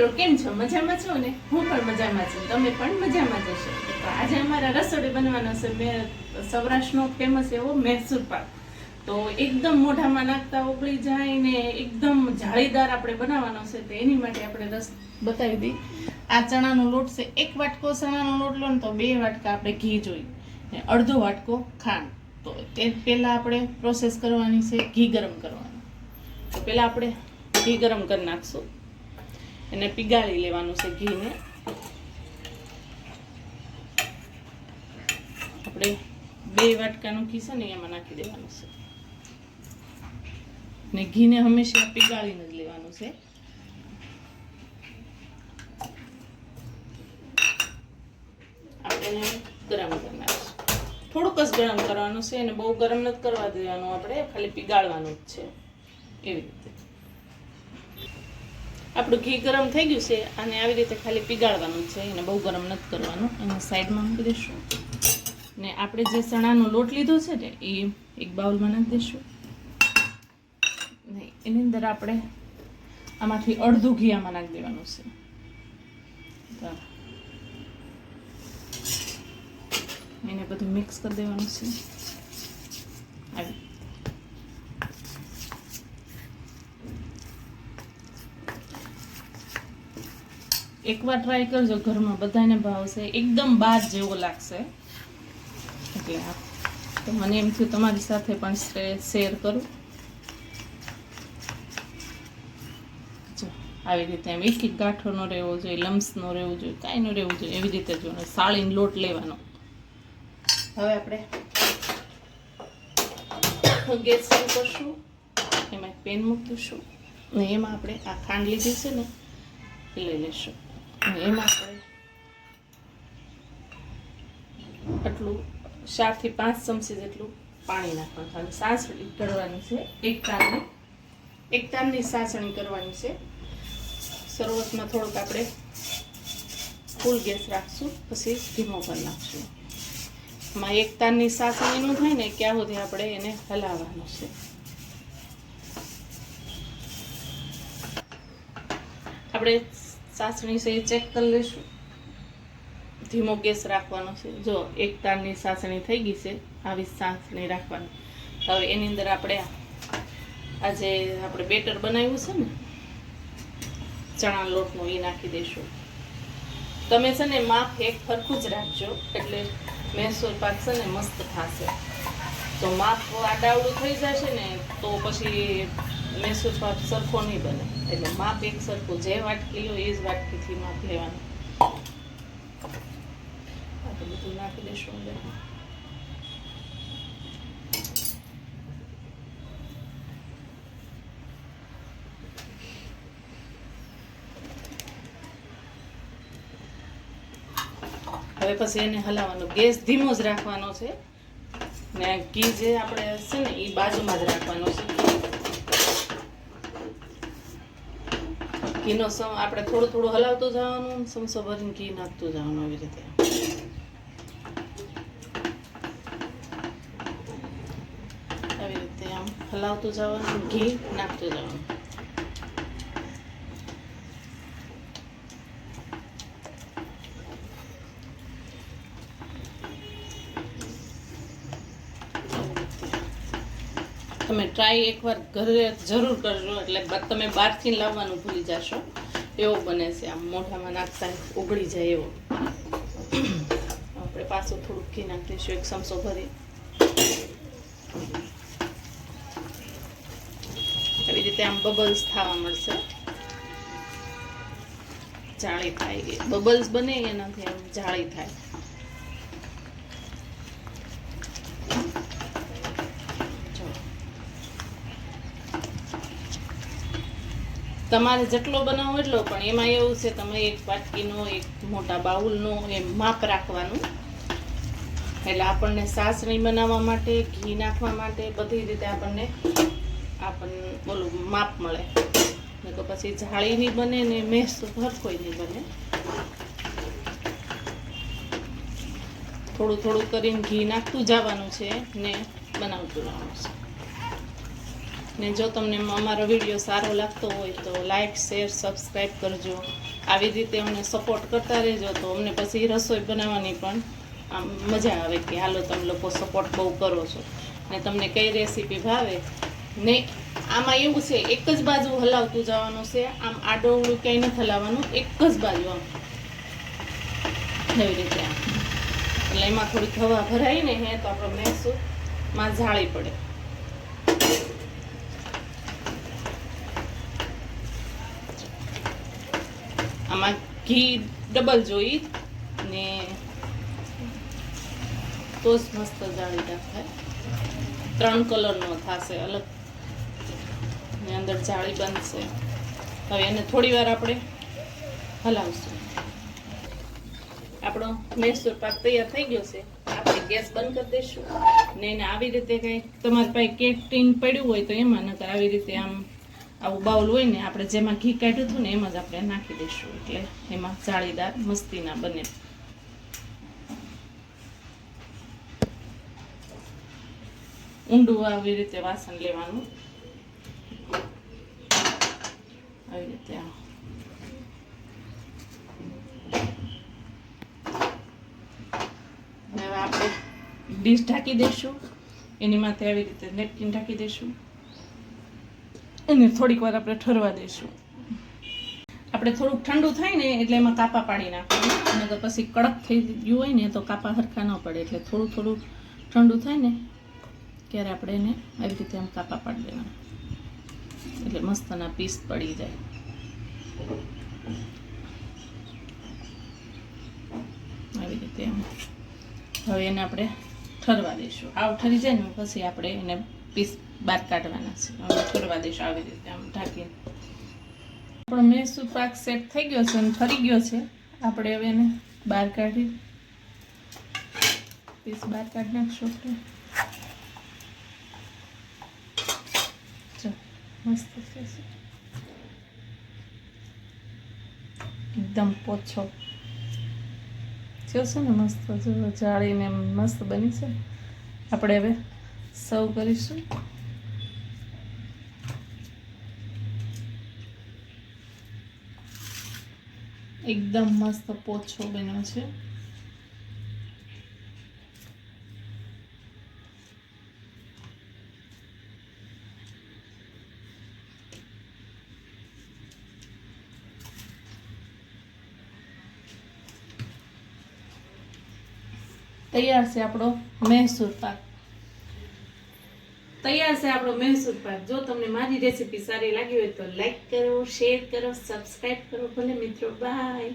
મિત્રો કેમ છો? મજામાં છો ને? હું પણ મજામાં છું, તમે પણ મજામાં જ હશો. તો આજે અમારા રસોડે બનવાનો છે સૌરાષ્ટ્રનો ફેમસ એવો મૈસૂર પાક. તો એકદમ મોઢામાં નાખતા ઓગળી જાય ને એકદમ જાળીદાર આપણે બનાવવાનો છે. તો એની માટે આપણે રસ બતાવી દઈ. આ ચણાનો લોટ છે, 1 વાટકો ચણાનો લોટ લો ને તો 2 વાટકા આપણે ઘી જોઈ ને અડધો વાટકો ખાંડ. તો તે પહેલાં આપણે પ્રોસેસ કરવાની છે ઘી ગરમ કરવાનું. તો પહેલાં આપણે ઘી ગરમ કરી નાખશું, એને પીગાળી લેવાનું છે ઘીને. આપણે 2 વાટકાનું ઘી છે ને એમાં નાખી દેવાનું છે ને ઘીને હંમેશા પીગાળીને જ લેવાનું છે. આપણે ગરમ કરી નાખીશું, થોડુંક જ ગરમ કરવાનું છે અને બહુ ગરમ નથી કરવા દેવાનું, આપણે ખાલી પીગાળવાનું જ છે. એવી રીતે આપણું ઘી ગરમ થઈ ગયું છે અને આવી રીતે ખાલી પીગાળવાનું છે, એને બહુ ગરમ નથી કરવાનું. એને સાઈડમાં મૂકી દઈશું ને આપણે જે ચણાનો લોટ લીધો છે ને એ એક બાઉલમાં નાખી દઈશું ને એની અંદર આપણે આમાંથી અડધું ઘી આમાં નાખી દેવાનું છે. એને બધું મિક્સ કરી દેવાનું છે. આવી એકવાર ટ્રાય કરજો, ઘરમાં બધાને ભાવશે, એકદમ બાર જેવો લાગશે. એટલે તો મને એમ થયું તમારી સાથે પણ શેર કરું. જો આવી રીતે એમ એક ગાંઠો ન રહેવો જોઈએ, લમ્સ ન રહેવું જોઈએ, કાંઈ ન રહેવું જોઈએ. એવી રીતે જો સાળીને લોટ લેવાનો. હવે આપણે ગેસ શરૂ કરશું, એમાં એક પેન મૂકીશું ને એમાં આપણે આ ખાંડ લીધી છે ને એ લઈ લઈશું. એમાં આપણે આટલું 4 થી 5 ચમચી જેટલું પાણી નાખવાનું અને સાસણી કરવાની છે. એક તારની સાસણી કરવાની છે. શરૂઆતમાં થોડુંક આપણે ફૂલ ગેસ રાખશું, પછી ધીમો કરી નાખશું. એમાં એક તારની સાસણી ન થાય ને ક્યાં સુધી આપણે એને હલાવવાનું છે. આપણે સાસણી છે એ ચેક કરી લઈશું. ધીમો ગેસ રાખવાનો છે. જો 1 તારની સાસણી થઈ ગઈ છે, આવી સાસણી રાખવાની. હવે એની અંદર આપણે આજે આપણે બેટર બનાવ્યું છે ને ચણા લોટનું એ નાખી દઈશું. તમે છે ને માપ એક સરખું જ રાખજો, એટલે મૈસૂર પાક છે ને મસ્ત થશે. તો માપ આડાવડું થઈ જશે ને તો પછી મૈસૂર પાક સરખો નહીં બને. એટલે માપ એક સરખું, જે વાટકી લો એ જ વાટકીથી માપ લેવાનું. આપણે બધું નાખી દઈશું અંદર. હવે પછી એને હલાવવાનું, ગેસ ધીમો જ રાખવાનો છે ને ઘી જે આપણે છે ને એ બાજુમાં જ રાખવાનો છે. ઘીનો આપણે થોડું થોડું હલાવતું જવાનું, ચમચો ભરીને ઘી નાખતું જવાનું. આવી રીતે આમ હલાવતું જવાનું, ઘી નાખતું જવાનું. તમે ટ્રાય એકવાર ઘરે જરૂર કરજો, એટલે તમે બહારથી લાવવાનું ભૂલી જશો. એવો બને છે, આમ મોઢામાં નાખતા ઉગળી જાય એવો. આપણે પાછું થોડુંક ઘી નાખી દઈશું, 1 ચમચો ભરી. આવી રીતે આમ બબલ્સ થવા મળશે, જાળી થાય. બબલ્સ બને એનાથી આમ જાળી થાય. તમારે જેટલો બનાવો એટલો, પણ એમાં એવું છે તમે 1 વાટકીનો 1 મોટા બાઉલનો એમ માપ રાખવાનું. એટલે આપણને સાસણી બનાવવા માટે, ઘી નાખવા માટે બધી રીતે આપણને બોલું માપ મળે. ને તો પછી જાળી નહીં બને ને મૈસૂર સરખોય નહીં બને. થોડું થોડું કરીને ઘી નાખતું જવાનું છે ને બનાવતું જવાનું છે. ને જો તમને અમારો વિડીયો સારો લાગતો હોય તો લાઈક, શેર, સબસ્ક્રાઈબ કરજો. આવી રીતે અમને સપોર્ટ કરતા રહેજો તો અમને પછી રસોઈ બનાવવાની પણ આમ મજા આવે કે હાલો તમે લોકો સપોર્ટ બહુ કરો છો ને તમને કઈ રેસીપી ભાવે ને આમાં એવું છે એક જ બાજુ હલાવતું જવાનું છે, આમ આડોવડું ક્યાંય નથી હલાવવાનું, એક જ બાજુ આમ એવી રીતે આમ. એટલે એમાં થોડીક હવા ભરાય ને હે તો આપણો મૈસૂરમાં જાળી પડે. આમાં ઘી ડબલ જોઈ ને તો જ મસ્ત જાળીદાર થાય. 3 કલરનો થશે અલગ ને અંદર જાળી બનશે. હવે એને થોડી વાર આપણે હલાવશું. આપણો મૈસૂર પાક તૈયાર થઈ ગયો છે. આપણે ગેસ બંધ કરી દઈશું ને એને આવી રીતે કંઈ તમારી પાસે કેક ટીન પડ્યું હોય તો એમાં, નકર આવી રીતે આમ આવું બાઉલ હોય ને આપણે જેમાં ઘી કાઢ્યું હતું ને એમાં જ આપણે નાખી દઈશું એટલે એમાં જાળીદાર મસ્તીના બને. ઊંડું આવી રીતે વાસણ લેવાનું, આવી રીતે આમ. હવે આપણે ડીશ ઢાંકી દઈશું, એની માથે આવી રીતે નેપકિન ઢાંકી દઈશું, એને થોડીક વાર આપણે ઠરવા દઈશું. આપણે થોડુંક ઠંડુ થાય ને એટલે એમાં કાપા પાડી નાખવાનું, અને તો પછી કડક થઈ ગયું હોય ને તો કાપા હરખા ન પડે, એટલે થોડું થોડું ઠંડુ થાય ને ત્યારે આપણે એને આવી રીતે આમ કાપા પાડી દેવાના, એટલે મસ્તના પીસ પડી જાય. આવી રીતે આમ. હવે એને આપણે ઠરવા દઈશું. આવ ઠરી જાય ને પછી આપણે એને પીસ બહાર કાઢવાના છે. હવે ઠરવા દઈશું આવી રીતે આમ ઢાંકીને. આપણો મૈસૂર પાક સેટ થઈ ગયો છે અને ઠરી ગયો છે. આપણે હવે એને બહાર કાઢી પીસ બહાર કાઢી નાખશું આપણે. મસ્ત થશે, એકદમ પોછો થયો છે ને, મસ્ત જાળીને મસ્ત બની છે. આપણે હવે સર્વ કરીશું. એકદમ મસ્ત પોછો બન્યો છે. તૈયાર છે આપણો મૈસૂર પાક. તૈયાર છે આપણો મૈસૂર પાક. જો તમને મારી રેસીપી સારી લાગી હોય તો લાઈક કરો, શેર કરો, સબસ્ક્રાઈબ કરો. ભલે મિત્રો, બાય.